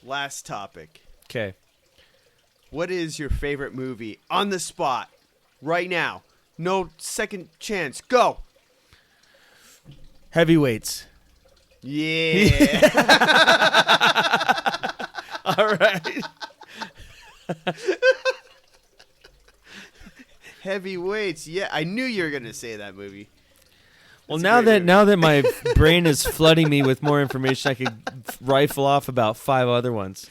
Last topic. Okay. What is your favorite movie on the spot right now? No second chance. Go. Heavyweights. Yeah. All right. Heavyweights. Yeah, I knew you were gonna say that movie. Well, That's a now great that my brain is flooding me with more information, I could rifle off about 5 other ones.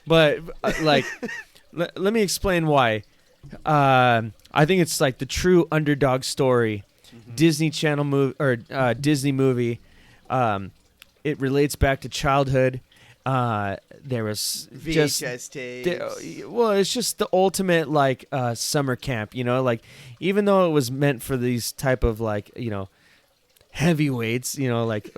But let me explain why. I think it's like the true underdog story, Disney Channel movie or Disney movie. It relates back to childhood. There was VHS tapes. It's just the ultimate like summer camp, like even though it was meant for these type of like, heavyweights, like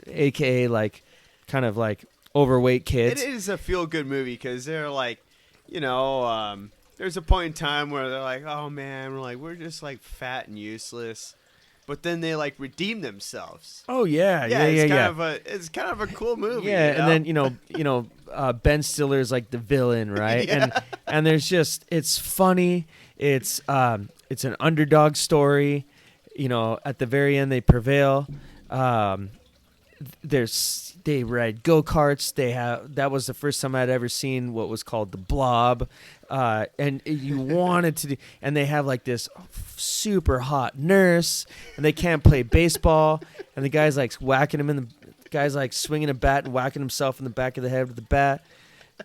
AKA like kind of like overweight kids. It is a feel-good movie because they're like, there's a point in time where they're like, oh man, we're just like fat and useless. But then they like redeem themselves. Oh yeah. It's kind of a cool movie. Yeah, and then Ben Stiller's like the villain, right? Yeah. And there's just it's funny. It's an underdog story. At the very end they prevail. They ride go-karts. That was the first time I'd ever seen what was called the Blob. And you wanted to do, and they have like this super hot nurse, and they can't play baseball, and the guy's like whacking him the guy's like swinging a bat and whacking himself in the back of the head with the bat,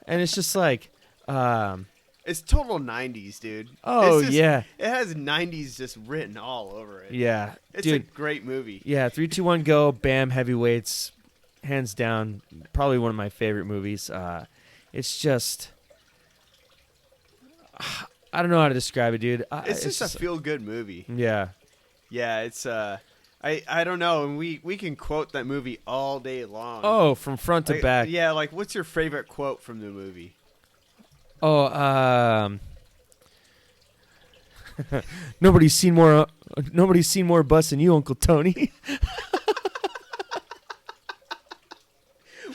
and it's just like, it's total 90s, dude. Oh, It has 90s just written all over it. Yeah, It's dude. a great movie. Yeah, 3, 2, 1, go, bam, Heavyweights, hands down, probably one of my favorite movies. It's just, I don't know how to describe it, dude. It's just a feel-good movie. Yeah. Yeah, it's I don't know, and we can quote that movie all day long. Oh, from front to back. Yeah, like what's your favorite quote from the movie? Oh, nobody's seen more butts than you, Uncle Tony.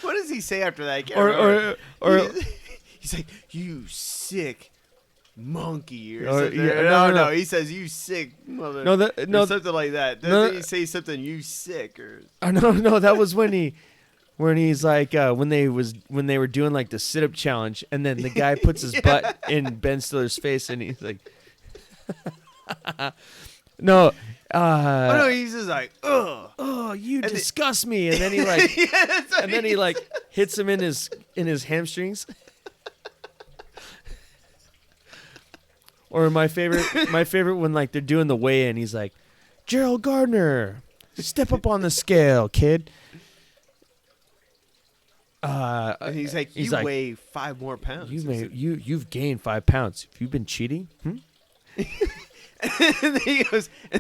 What does he say after that? I can't remember. Or he's like, you sick monkey or Or- something. yeah, No, he says you sick mother. No, or something like that. No, Doesn't he say something you sick or? no, that was when he's like when they were doing like the sit up challenge, and then the guy puts his butt in Ben Stiller's face, and he's like, no. No, he's just like, ugh. Oh, you disgust me, and then he like, and then he like hits him in his hamstrings. Or my favorite when like they're doing the weigh-in, he's like, Gerald Gardner, step up on the scale, kid. And he's like, you weigh 5 more pounds. You've gained 5 pounds. Have you been cheating? And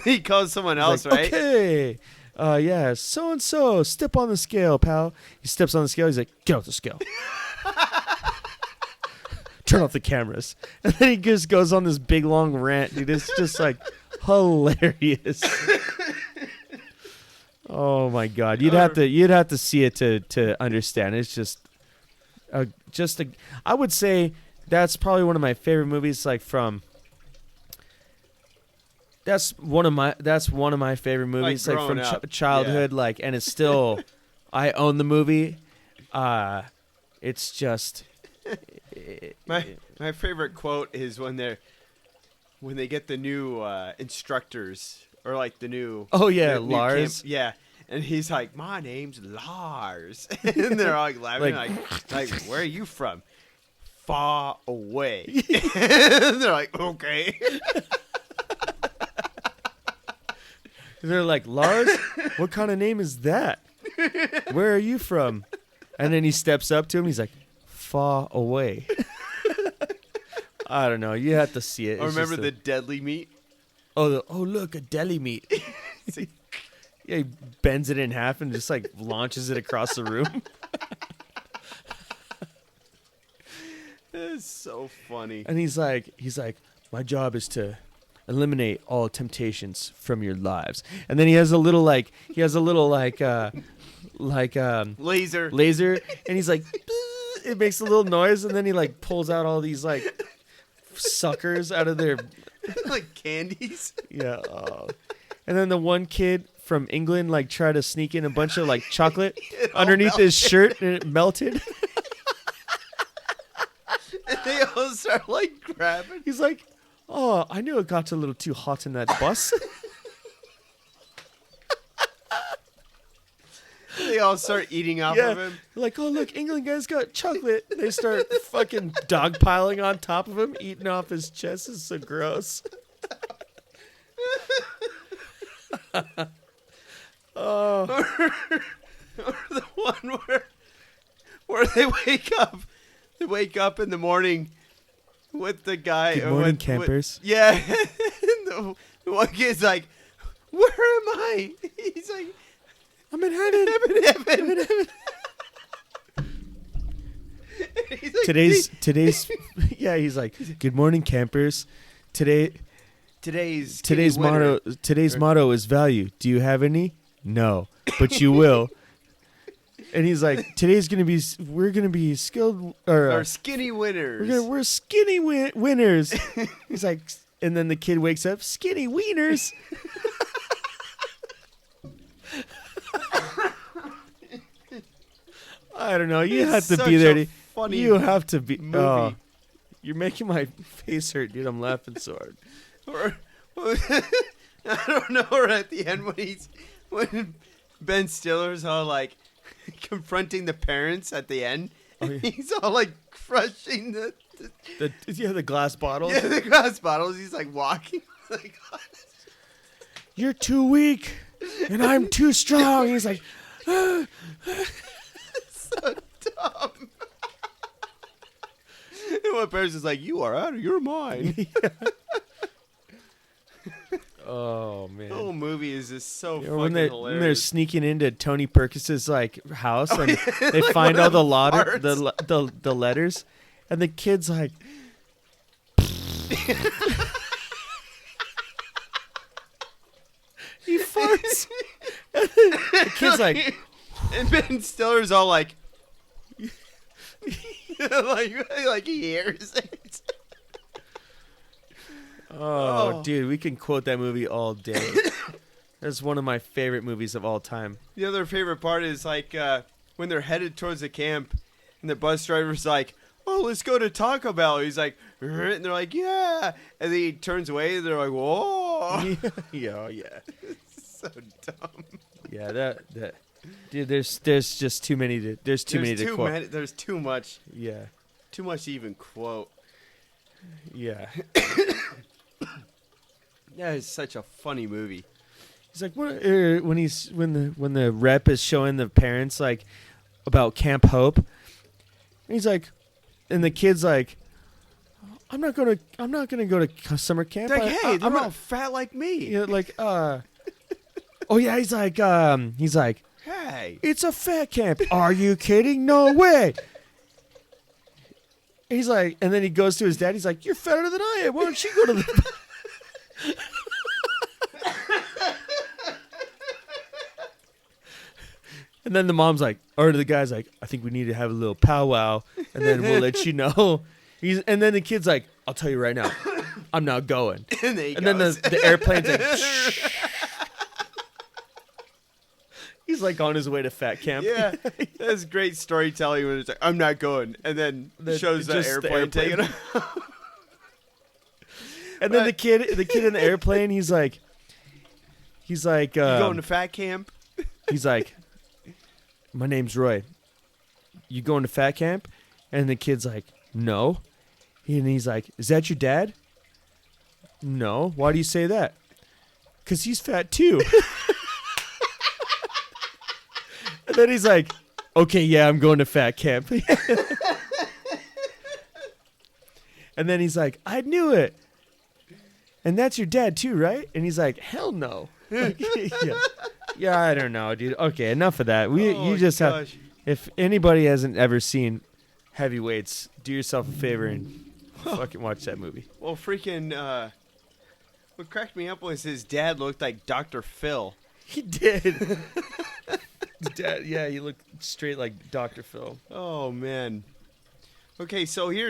he calls someone else, like, right? Okay. Yeah, so and so, step on the scale, pal. He steps on the scale. He's like, get off the scale. Turn off the cameras. And then he just goes on this big long rant, dude. It's just like hilarious. Oh my god, you'd have to see it to understand. It's just I would say that's probably one of my favorite movies. Like that's one of my favorite movies. Like from childhood. Yeah. Like, and it's still, I own the movie. It's just. My favorite quote is when they get the new instructors or like the new Lars. Yeah, and he's like, my name's Lars, and they're all like laughing like where are you from? Far away. And they're like, okay. They're like, Lars, what kind of name is that? Where are you from? And then he steps up to him. He's like, far away. I don't know. You have to see it. Or remember the deadly meat? Oh, look, a deli meat. Like, yeah, he bends it in half and just like launches it across the room. It's so funny. And he's like, my job is to eliminate all temptations from your lives. And then he has a little laser. and he's like, it makes a little noise, and then he like pulls out all these like suckers out of their like candies. Yeah. And then the one kid from England like tried to sneak in a bunch of like chocolate underneath his shirt, and it melted. And they all start like grabbing. He's like, "Oh, I knew it got a little too hot in that bus." They all start eating off of him. Like, "Oh, look, England guy's got chocolate." They start fucking dogpiling on top of him, eating off his chest. It's so gross. Or the one where they wake up in the morning with the guy. Good morning, campers. Yeah. the one kid's like, "Where am I?" He's like, "I'm in heaven. I'm in heaven." He's like, Today's yeah, he's like, "Good morning, campers. Today's motto is value. Do you have any? No, but you will." And he's like, we're gonna be skilled or skinny winners. We're skinny winners. He's like, and then the kid wakes up, skinny wieners. I don't know. You have to be there. You have to be. Movie. Oh, you're making my face hurt, dude. I'm laughing so hard. Or I don't know. Or at the end when Ben Stiller's all like confronting the parents at the end, he's all like crushing the glass bottles. Yeah, the glass bottles. He's like walking. Like, "You're too weak, and I'm too strong." He's like, so dumb. And one person's like, "You are out of your mind." Oh man, the whole movie is just so fucking when hilarious. When they're sneaking into Tony Perkis's like house, and they find all the the letters, and the kid's like, he farts. And the kid's like, and Ben Stiller's all like, like he hears it. Oh, dude, we can quote that movie all day. That's one of my favorite movies of all time. The other favorite part is like when they're headed towards the camp, and the bus driver's like, "Oh, let's go to Taco Bell." He's like, and they're like, "Yeah," and then he turns away, and they're like, "Whoa!" yeah. So dumb. Yeah, that. Dude, there's just too many. There's too many to quote. There's too much. Yeah. Too much to even quote. Yeah. That is such a funny movie. He's like, what, when the rep is showing the parents like about Camp Hope, and he's like, and the kid's like, I'm not gonna go to summer camp. Like, hey, they're all fat like me. You know, like, oh yeah, he's like, hey, it's a fat camp. Are you kidding? No way. He's like, and then he goes to his dad. He's like, "You're fatter than I am. Why don't you go to the?" And then the mom's like, or the guy's like, "I think we need to have a little powwow, and then we'll let you know." And then the kid's like, "I'll tell you right now, I'm not going." And then the airplane's like, shh. He's like on his way to fat camp. Yeah, that's great storytelling when it's like, "I'm not going," and then shows the airplane taking off. And then the kid in the airplane, he's like, you going to fat camp? He's like, "My name's Roy. You going to fat camp?" And the kid's like, "No." And he's like, "Is that your dad?" "No." "Why do you say that?" "'Cause he's fat too." And then he's like, "Okay, yeah, I'm going to fat camp." And then he's like, "I knew it. And that's your dad too, right?" And he's like, "Hell no." Like, yeah, I don't know, dude. Okay, enough of that. You just have. If anybody hasn't ever seen Heavyweights, do yourself a favor and fucking watch that movie. Well, freaking. What cracked me up was his dad looked like Dr. Phil. He did. Dad, yeah, he looked straight like Dr. Phil. Oh man. Okay, so here's